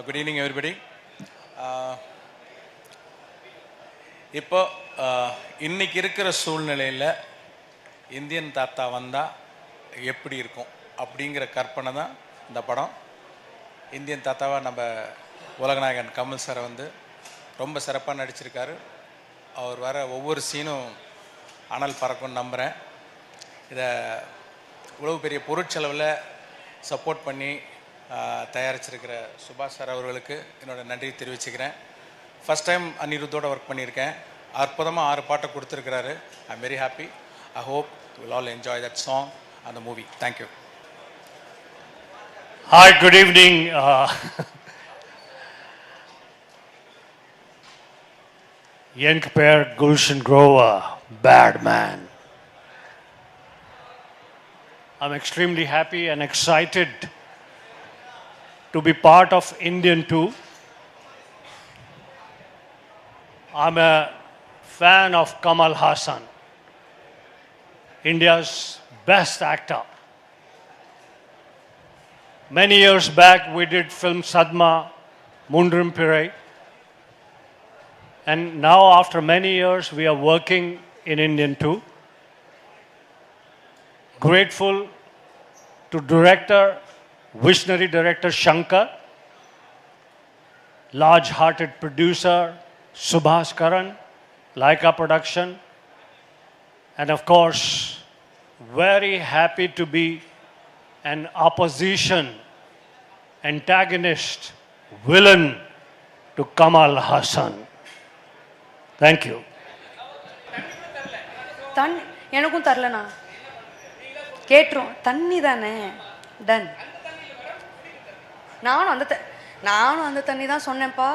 Good evening everybody. இப்போ இன்னைக்கு இருக்கிற சூழ்நிலையில் இந்தியன் தாத்தா வந்தால் எப்படி இருக்கும் அப்படிங்கிற கற்பனை தான் இந்த படம். இந்தியன் தாத்தாவை நம்ம உலகநாயகன் கமல் சாரை ரொம்ப சிறப்பாக நடிச்சிருக்காரு. அவர் வர ஒவ்வொரு சீனும் அனல் பறக்கும்னு நம்புகிறேன். இதை இவ்வளவு பெரிய பொருட்செலவில் சப்போர்ட் பண்ணி தயாரிச்சிருக்கிற சுபாஷ் சார் அவர்களுக்கு என்னோட நன்றி தெரிவிச்சுக்கிறேன். ஃபஸ்ட் டைம் அனிருத்தோடு ஒர்க் பண்ணியிருக்கேன். அற்புதமாக 6 பாட்டை கொடுத்துருக்கிறாரு. I am very happy. I hope you will all enjoy that song and the movie. Thank you. Hi, good evening. Young pair Gulshan Grover, Bad Man. I'm extremely happy and excited to be part of Indian 2. I'm a fan of Kamal Haasan, India's best actor. Many years back, we did film Sadma, Mundrum Pirai. And now, after many years, we are working in Indian 2. Grateful to director, visionary director Shankar, large-hearted producer Subhash Karan, Laika Production, and of course, very happy to be an opposition, antagonist, villain to Kamal Haasan. Thank you. எனக்கும் தரலண்ணா கேட்டுரும் தண்ணி தானே ton. நானும் அந்த தண்ணி தான் சொன்னேன்ப்பா.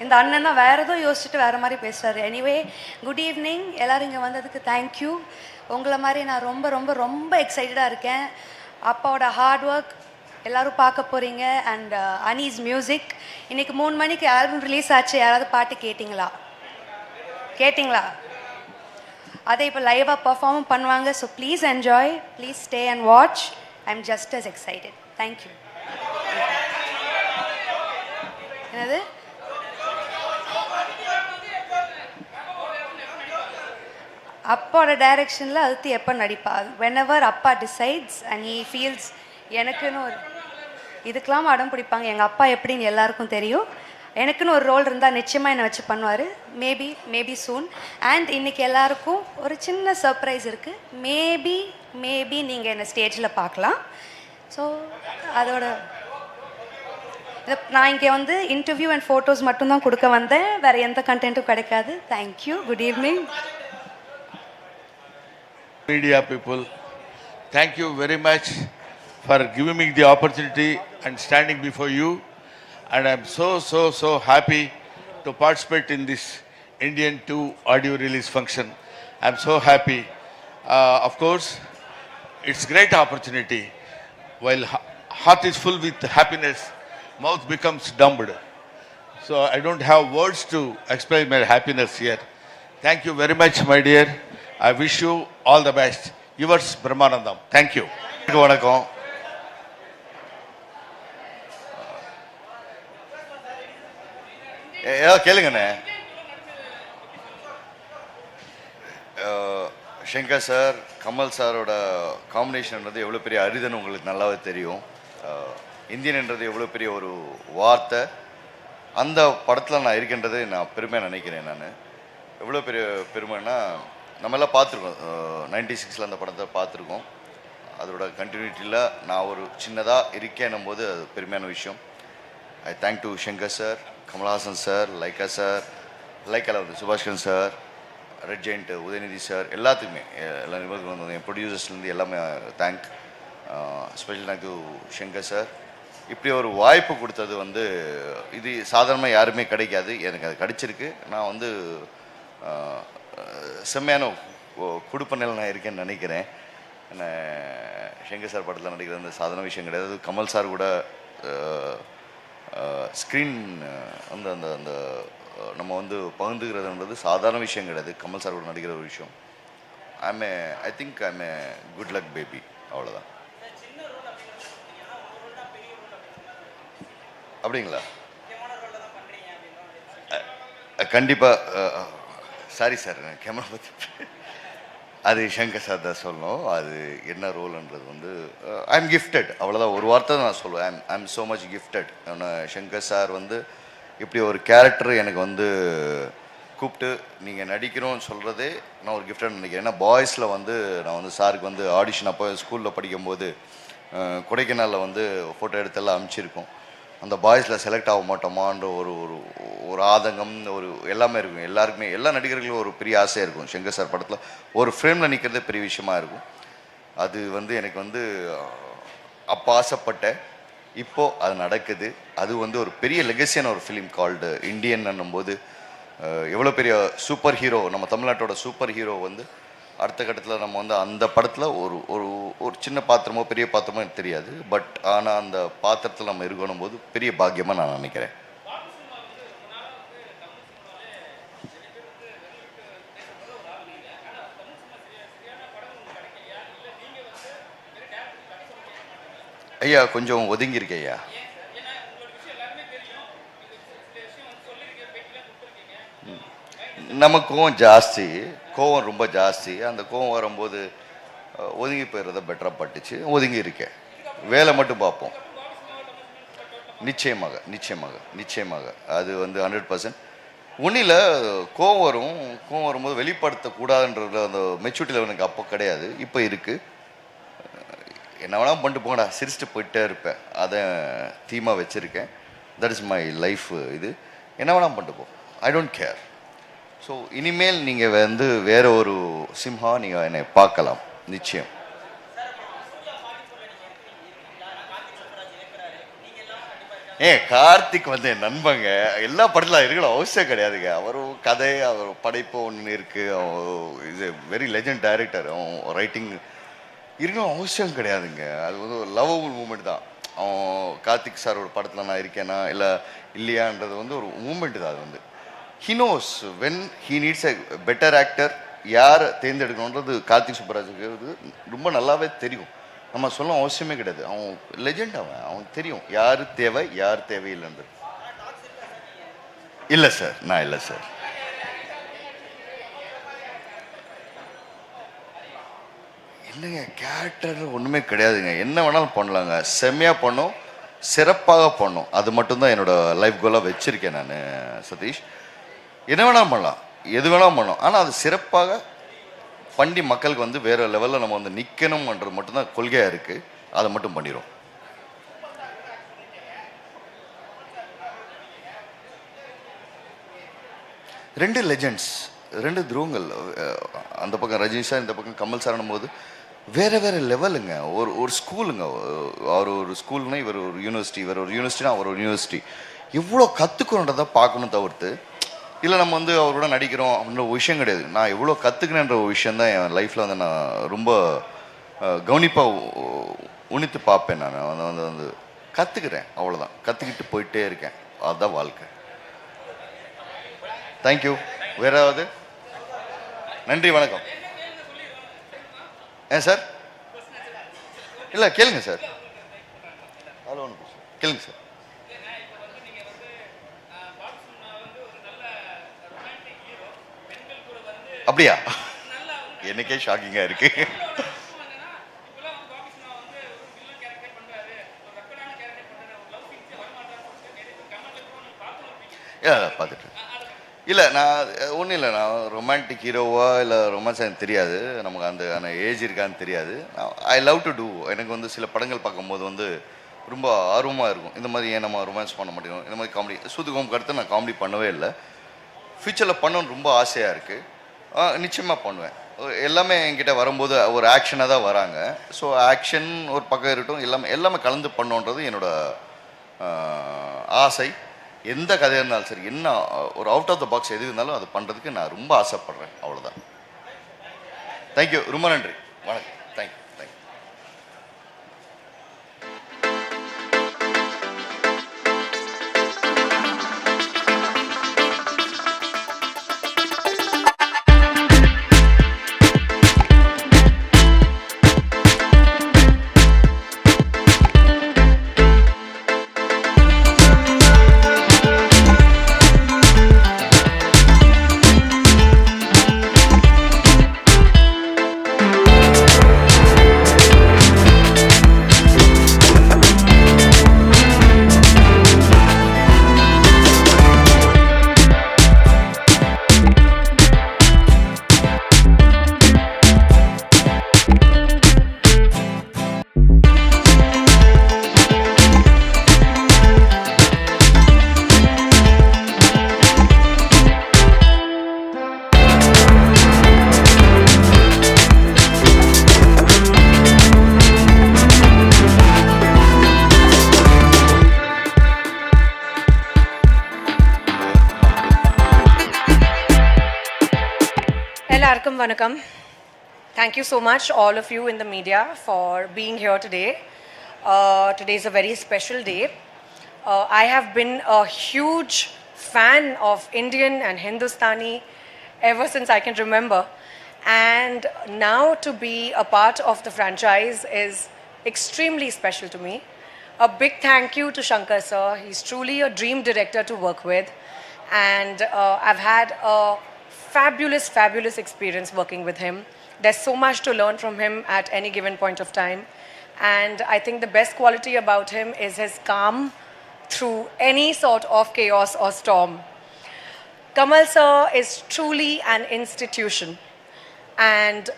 இந்த அண்ணன் தான் வேறு ஏதோ யோசிச்சுட்டு வேறு மாதிரி பேசுகிறாரு. Anyway good evening. எல்லோரும் இங்கே வந்ததுக்கு தேங்க்யூ. உங்களை மாதிரி நான் ரொம்ப ரொம்ப ரொம்ப எக்ஸைட்டடாக இருக்கேன். அப்பாவோட ஹார்ட் ஒர்க் எல்லோரும் பார்க்க போகிறீங்க. And Anees music. இன்றைக்கி 3 மணிக்கு ஆல்பம் ரிலீஸ் ஆச்சு. யாராவது பாட்டு கேட்டிங்களா? அதை இப்போ லைவாக பர்ஃபார்மும் பண்ணுவாங்க. So please enjoy, please stay and watch. I am just as excited. Thank you. என்னது அப்பாவோட டைரக்ஷனில் அடுத்து எப்போ நடிப்பா? வென்எவர் அப்பா டிசைட்ஸ் அண்ட் ஹீ ஃபீல்ஸ். எனக்குன்னு ஒரு இதுக்கெல்லாம் அடம் பிடிப்பாங்க. எங்கள் அப்பா எப்படின்னு எல்லாருக்கும் தெரியும். எனக்குன்னு ஒரு ரோல் இருந்தால் நிச்சயமாக என்னை வச்சு பண்ணுவார். Maybe soon. அண்ட் இன்றைக்கி எல்லாருக்கும் ஒரு சின்ன சர்ப்ரைஸ் இருக்குது. மேபி நீங்கள் என்னை ஸ்டேஜில் பார்க்கலாம். ஸோ அதோட நான் இங்கே இன்டர்வியூ அண்ட் ஃபோட்டோஸ் மட்டும்தான் கொடுக்க வந்தேன். வேறு எந்த கண்டென்ட்டும் கிடைக்காது. Thank you. Good evening. Media people, thank you very much for giving me the opportunity and standing before you. And I'm so happy to participate in this Indian 2 audio release function. I'm so happy. Of course, it's great opportunity. While heart is full with happiness, mouth becomes dumbed. So I don't have words to explain my happiness here. Thank you very much, my dear. I wish you all the best. Yours, Brahmanandam. Thank you. வணக்கம். கேளுங்கண்ணே. Shankar sir Kamal சாரோட காம்பினேஷன்ன்றது எவ்வளோ பெரிய அரிதுன்னு உங்களுக்கு நல்லாவே தெரியும். இந்தியன்ன்றது எவ்வளோ பெரிய ஒரு வார்த்தை. அந்த படத்தில் நான் இருக்கின்றது நான் பெருமையாக நினைக்கிறேன். நான் எவ்வளோ பெரிய பெருமைன்னா, நம்மெல்லாம் பார்த்துருக்கோம். 96 அந்த படத்தை பார்த்துருக்கோம். அதோட கண்டினியூட்டியில் நான் ஒரு சின்னதாக இருக்கேன்னும் போது அது பெருமையான விஷயம். I thank to Shankar sir, Kamal Haasan sir, Lyca sir, லைக்காவில் Subaskaran sir, Red Giant Udhayanidhi sir, எல்லாத்துக்குமே எல்லா நிபுணர்களும் வந்தாங்க. என் ப்ரொடியூசர்ஸ்லேருந்து எல்லாமே thank. Special thank to Shankar sir. இப்படி ஒரு வாய்ப்பு கொடுத்தது இது சாதாரணமாக யாருமே கிடைக்காது. எனக்கு அது கிடைச்சிருக்கு. நான் செம்மையான குடுப்பனையில் நான் இருக்கேன்னு நினைக்கிறேன். என்ன ஷங்கர் சார் படத்தில் நடிக்கிறது சாதாரண விஷயம் கிடையாது. கமல் சார் கூட ஸ்க்ரீன் அந்த நம்ம பகிர்ந்துக்கிறதுன்றது சாதாரண விஷயம் கிடையாது. கமல் சார் கூட நடிக்கிற ஒரு விஷயம். I think I'm a good luck baby. அவ்வளோதான். அப்படிங்களா? கண்டிப்பாக சாரி சார் கேமரா பற்றி அது சங்கர் சார் தான் சொல்லணும். அது என்ன ரோல்ன்றது வந்து ஐ எம் கிஃப்டட், அவ்வளோதான். ஒரு வார்த்தை தான் நான் சொல்லுவேன். I am so much gifted. Shankar sir வந்து இப்படி ஒரு கேரக்டர் எனக்கு வந்து கூப்பிட்டு நீங்கள் நடிக்கிறோன்னு சொல்கிறதே நான் ஒரு கிஃப்டட் நினைக்கிறேன். ஏன்னா பாய்ஸில் வந்து நான் வந்து சாருக்கு வந்து ஆடிஷன் அப்போ ஸ்கூலில் படிக்கும்போது கொடைக்கானலில் வந்து ஃபோட்டோ எடுத்தெல்லாம் அனுப்பிச்சிருக்கோம். அந்த பாய்ஸில் செலக்ட் ஆக மாட்டோமான்ற ஒரு ஒரு ஒரு ஆதங்கம், ஒரு எல்லாமே இருக்கும். எல்லாருக்குமே, எல்லா நடிகர்களுக்கும் ஒரு பெரிய ஆசையாக இருக்கும். சங்கர் சார் படத்தில் ஒரு ஃப்ரேமில் நிற்கிறதே பெரிய விஷயமா இருக்கும். அது வந்து எனக்கு வந்து அப்போ ஆசைப்பட்டேன், இப்போது அது நடக்குது. அது வந்து ஒரு பெரிய லெகசியான ஒரு ஃபிலிம் கால்டு இந்தியன் போது எவ்வளோ பெரிய சூப்பர் ஹீரோ, நம்ம தமிழ்நாட்டோட சூப்பர் ஹீரோ வந்து அடுத்த கட்டத்தில் நம்ம வந்து அந்த படத்தில் ஒரு ஒரு ஒரு சின்ன பாத்திரமோ பெரிய பாத்திரமோ எனக்கு தெரியாது. பட் ஆனால் அந்த பாத்திரத்தில் நம்ம இருக்கணும் போது பெரிய பாக்கியமாக நான் நினைக்கிறேன். ஐயா கொஞ்சம் ஒதுங்கியிருக்கேன் ஐயா. நமக்கும் ஜாஸ்தி கோவம், ரொம்ப ஜாஸ்தி. அந்த கோவம் வரும்போது ஒதுங்கி போயிடுறத பெட்டராக பட்டுச்சு. ஒதுங்கி இருக்கேன், வேலை மட்டும் பார்ப்போம். நிச்சயமாக நிச்சயமாக நிச்சயமாக அது வந்து 100%. ஒன்றில் கோவம் வரும், கோவம் வரும்போது வெளிப்படுத்தக்கூடாதுன்றது அந்த மெச்சூரிட்டியில் எனக்கு அப்போ கிடையாது, இப்போ இருக்குது. என்ன வேணால் பண்ணிட்டு போங்கடா, சிரிச்சுட்டு போயிட்டே இருப்பேன். அதை தீமாக வச்சுருக்கேன். That is my life. இது என்ன வேணால் பண்ணிட்டு போ, ஐ டோன்ட் கேர். ஸோ இனிமேல் நீங்கள் வந்து வேறு ஒரு சிம்ஹா நீங்கள் என்னை பார்க்கலாம் நிச்சயம். கார்த்திக் வந்து என் நண்பங்க, எல்லா படத்தில் இருக்கணும் அவசியம் கிடையாதுங்க. அவரும் கதை, அவர் படைப்பு ஒன்று இருக்குது. இது வெரி லெஜண்ட் டைரக்டர். அவன் ரைட்டிங் இருக்கணும் அவசியம் கிடையாதுங்க. அது வந்து ஒரு லவ்வபுள் மூமெண்ட் தான். அவன் கார்த்திக் சாரோட படத்தில் நான் இருக்கேனா இல்லை இல்லையான்றது வந்து ஒரு மூமெண்ட் தான். அது வந்து he knows when he needs a better actor, யார் தேர்ந்தெடுக்கணுன்றது கார்த்திக் சுப்பராஜுக்கு ரொம்ப நல்லாவே தெரியும். நம்ம சொல்ல அவசியமே கிடையாது. அவன் லெஜெண்ட், அவன் தெரியும் யார் தேவை யார் தேவையில்லைன்றது. இல்லை சார், நான் இல்லை சார். இல்லைங்க, கேரக்டர் ஒன்றுமே கிடையாதுங்க. என்ன வேணாலும் பண்ணலாங்க, செம்மையாக பண்ணோம், சிறப்பாக பண்ணோம். அது மட்டும்தான் என்னோட லைஃப் கோலாக வச்சுருக்கேன் நான் சதீஷ். என்ன வேணாலும் பண்ணலாம், எது வேணாலும் பண்ணலாம், ஆனால் அது சிறப்பாக பண்ணி மக்களுக்கு வந்து வேறு லெவலில் நம்ம வந்து நிற்கணும்ன்றது மட்டும்தான் கொள்கையாக இருக்குது. அதை மட்டும் பண்ணிடும். ரெண்டு லெஜெண்ட்ஸ், ரெண்டு துருவங்கள். அந்த பக்கம் ரஜினி சார், இந்த பக்கம் கமல் சார்னும் போது வேறு வேறு லெவலுங்க. ஒரு ஸ்கூலுங்க. அவர் ஒரு ஸ்கூல்னா இவர் ஒரு யூனிவர்சிட்டி, இவர் ஒரு யூனிவர்சிட்டினா அவர் ஒரு யூனிவர்சிட்டி. எவ்வளோ கற்றுக்கணுன்றதை பார்க்கணும் தவிர்த்து இல்லை நம்ம வந்து அவரோட நடிக்கிறோம் அப்படின்ற ஒரு விஷயம் கிடையாது. நான் எவ்வளோ கற்றுக்கினேன்ற ஒரு விஷயந்தான் என் லைஃப்பில் வந்து நான் ரொம்ப கவனிப்பாக உணித்து பார்ப்பேன். நான் வந்து கற்றுக்கிறேன், அவ்வளோதான். கற்றுக்கிட்டு போயிட்டே இருக்கேன், அதுதான் வாழ்க்கை. தேங்க்யூ. வேறாவது? நன்றி, வணக்கம். சார் இல்லை கேளுங்க சார். அதில் ஒன்று கேளுங்க சார். அப்படியா? எனக்கே ஷாக்கிங்காக இருக்கு. பார்த்துட்டு இல்லை, நான் ஒன்றும் இல்லை. நான் ரொமான்டிக் ஹீரோவா இல்லை ரொமான்ஸ் எனக்கு தெரியாது. நமக்கு அந்த ஏஜ் இருக்கான்னு தெரியாது. I love to do. எனக்கு வந்து சில படங்கள் பார்க்கும்போது வந்து ரொம்ப ஆர்வமாக இருக்கும். இந்த மாதிரி ஏன் நம்ம ரொமான்ஸ் பண்ண மாட்டேங்கிறோம், இந்த மாதிரி காமெடி. சூதுகோமுக்கு அடுத்து நான் காமெடி பண்ணவே இல்லை. ஃப்யூச்சரில் பண்ணணும்னு ரொம்ப ஆசையாக இருக்குது. நிச்சயமாக பண்ணுவேன். எல்லாமே என்கிட்ட வரும்போது ஒரு ஆக்ஷனாக தான் வராங்க. ஸோ ஆக்ஷன் ஒரு பக்கம் இருக்கட்டும், எல்லாமே கலந்து பண்ணோன்றது என்னோட ஆசை. எந்த கதையாக இருந்தாலும் சரி, என்ன ஒரு அவுட் ஆஃப் த பாக்ஸ் எது இருந்தாலும் அது பண்ணுறதுக்கு நான் ரொம்ப ஆசைப்பட்றேன். அவ்வளோதான். தேங்க்யூ, ரொம்ப நன்றி, வணக்கம். Thank you. Vanakkam. Thank you so much, all of you in the media, for being here today. Today is a very special day. I have been a huge fan of Indian and Hindustani ever since I can remember. And now to be a part of the franchise is extremely special to me. A big thank you to Shankar sir. He's truly a dream director to work with. And I've had a fabulous experience working with him. There's so much to learn from him at any given point of time. And I think the best quality about him is his calm through any sort of chaos or storm. Kamal sir is truly an institution. And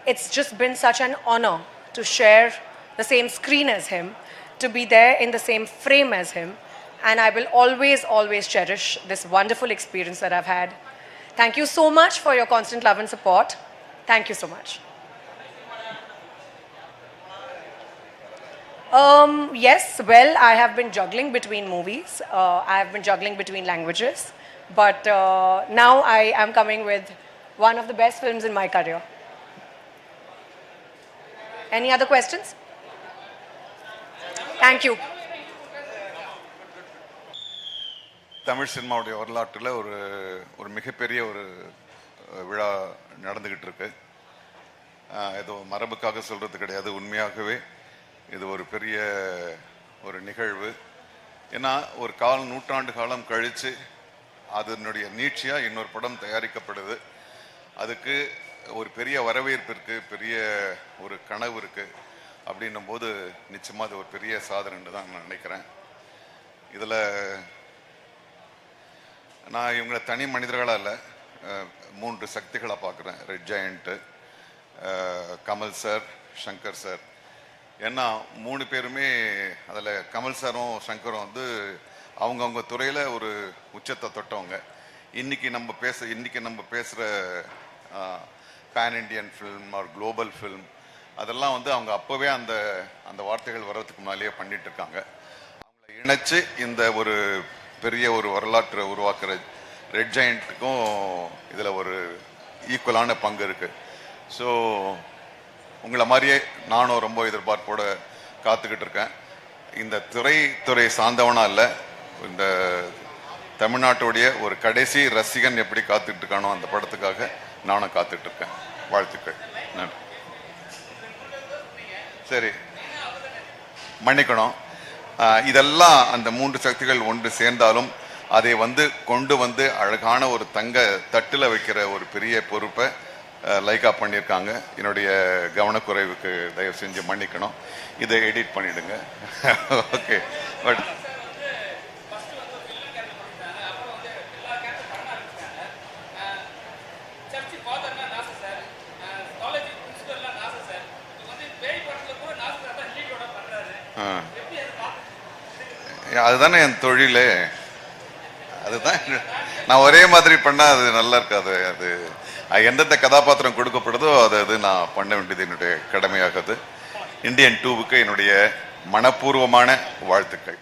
it's just been such an honor to share the same screen as him, to be there in the same frame as him. And I will always cherish this wonderful experience that I've had. Thank you so much for your constant love and support. Thank you so much. Yes, well, I have been juggling between movies. I have been juggling between languages. But now I am coming with one of the best films in my career. Any other questions? Thank you. Tamil சினிமாவுடைய வரலாற்றில் ஒரு மிகப்பெரிய ஒரு விழா நடந்துக்கிட்டு இருக்கு. ஏதோ மரபுக்காக சொல்கிறது கிடையாது, உண்மையாகவே இது ஒரு பெரிய ஒரு நிகழ்வு. ஏன்னா ஒரு நூற்றாண்டு காலம் கழித்து அதனுடைய நீட்சியாக இன்னொரு படம் தயாரிக்கப்படுது. அதுக்கு ஒரு பெரிய வரவேற்பு இருக்குது, பெரிய ஒரு கனவு இருக்குது. அப்படின்னும் போது நிச்சயமாக அது ஒரு பெரிய சாதனைன்னு தான் நான் நினைக்கிறேன். இதில் நான் இவங்களை தனி மனிதர்களாக இல்லை, 3 சக்திகளாக பார்க்குறேன். Red giant, Kamal sir, Shankar sir. ஏன்னா 3 பேருமே அதில் கமல் சாரும் சங்கரும் வந்து அவங்கவுங்க துறையில் ஒரு உச்சத்தை தொட்டவங்க. இன்றைக்கி நம்ம பேசுகிற pan Indian film or global film அதெல்லாம் வந்து அவங்க அப்போவே அந்த வார்த்தைகள் வர்றதுக்கு முன்னாலேயே பண்ணிகிட்ருக்காங்க. அவங்கள இணைச்சு இந்த ஒரு பெரிய ஒரு வரலாற்றை உருவாக்குற ரெட் ஜெயண்ட்டுக்கும் இதில் ஒரு ஈக்குவலான பங்கு இருக்குது. ஸோ உங்களை மாதிரியே நானும் ரொம்ப எதிர்பார்ப்போடு காத்துக்கிட்டு இருக்கேன். இந்த துறை சார்ந்தவனா இல்லை, இந்த தமிழ்நாட்டுடைய ஒரு கடைசி ரசிகன் எப்படி காத்துக்கிட்டு இருக்கானோ அந்த படத்துக்காக நானும் காத்துட்ருக்கேன். வாழ்த்துக்கள். நன்றி. சரி, மன்னிக்கணும். இதெல்லாம் அந்த 3 சக்திகள் ஒன்று சேர்ந்தாலும் அதை கொண்டு வந்து அழகான ஒரு தங்க தட்டில் வைக்கிற ஒரு பெரிய பொறுப்பை லைக்கா பண்ணியிருக்காங்க. என்னுடைய கவனக்குறைவுக்கு தயவு செஞ்சு மன்னிக்கணும். இதை எடிட் பண்ணிடுங்க. ஓகே. பட் அதுதானே என் தொழிலே. அதுதான் நான் ஒரே மாதிரி பண்ணால் அது நல்லா இருக்காது. அது எந்தெந்த கதாபாத்திரம் கொடுக்கப்படுதோ அது நான் பண்ண வேண்டியது என்னுடைய கடமையாகுது. இந்தியன் 2க்கு என்னுடைய மனப்பூர்வமான வாழ்த்துக்கள்.